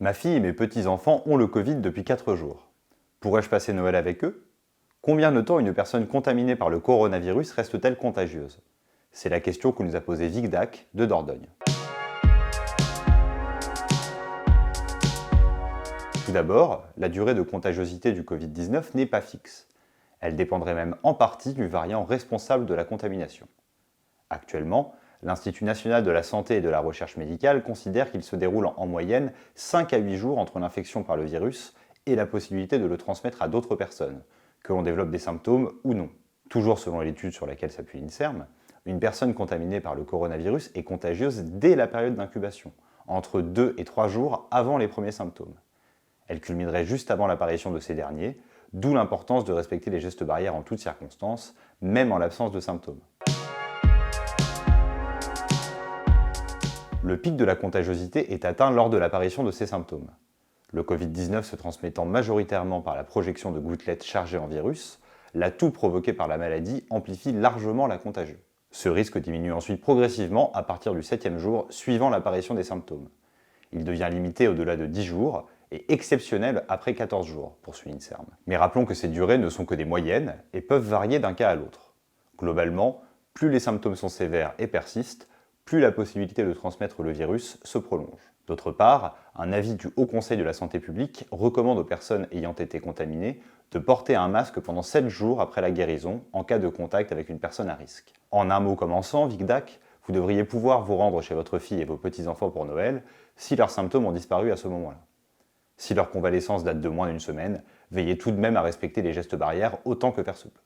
Ma fille et mes petits-enfants ont le Covid depuis 4 jours. Pourrais-je passer Noël avec eux? Combien de temps une personne contaminée par le coronavirus reste-t-elle contagieuse? C'est la question que nous a posée Vicdac de Dordogne. Tout d'abord, la durée de contagiosité du Covid-19 n'est pas fixe. Elle dépendrait même en partie du variant responsable de la contamination. Actuellement, l'Institut national de la santé et de la recherche médicale considère qu'il se déroule en moyenne 5 à 8 jours entre l'infection par le virus et la possibilité de le transmettre à d'autres personnes, que l'on développe des symptômes ou non. Toujours selon l'étude sur laquelle s'appuie l'INSERM, une personne contaminée par le coronavirus est contagieuse dès la période d'incubation, entre 2 et 3 jours avant les premiers symptômes. Elle culminerait juste avant l'apparition de ces derniers, d'où l'importance de respecter les gestes barrières en toutes circonstances, même en l'absence de symptômes. Le pic de la contagiosité est atteint lors de l'apparition de ces symptômes. Le Covid-19 se transmettant majoritairement par la projection de gouttelettes chargées en virus, la toux provoquée par la maladie amplifie largement la contagion. Ce risque diminue ensuite progressivement à partir du 7e jour suivant l'apparition des symptômes. Il devient limité au-delà de 10 jours et exceptionnel après 14 jours, poursuit l'INSERM. Mais rappelons que ces durées ne sont que des moyennes et peuvent varier d'un cas à l'autre. Globalement, plus les symptômes sont sévères et persistent, plus la possibilité de transmettre le virus se prolonge. D'autre part, un avis du Haut Conseil de la santé publique recommande aux personnes ayant été contaminées de porter un masque pendant 7 jours après la guérison en cas de contact avec une personne à risque. En un mot commençant, Vicdac, vous devriez pouvoir vous rendre chez votre fille et vos petits-enfants pour Noël si leurs symptômes ont disparu à ce moment-là. Si leur convalescence date de moins d'une semaine, veillez tout de même à respecter les gestes barrières autant que faire se peut.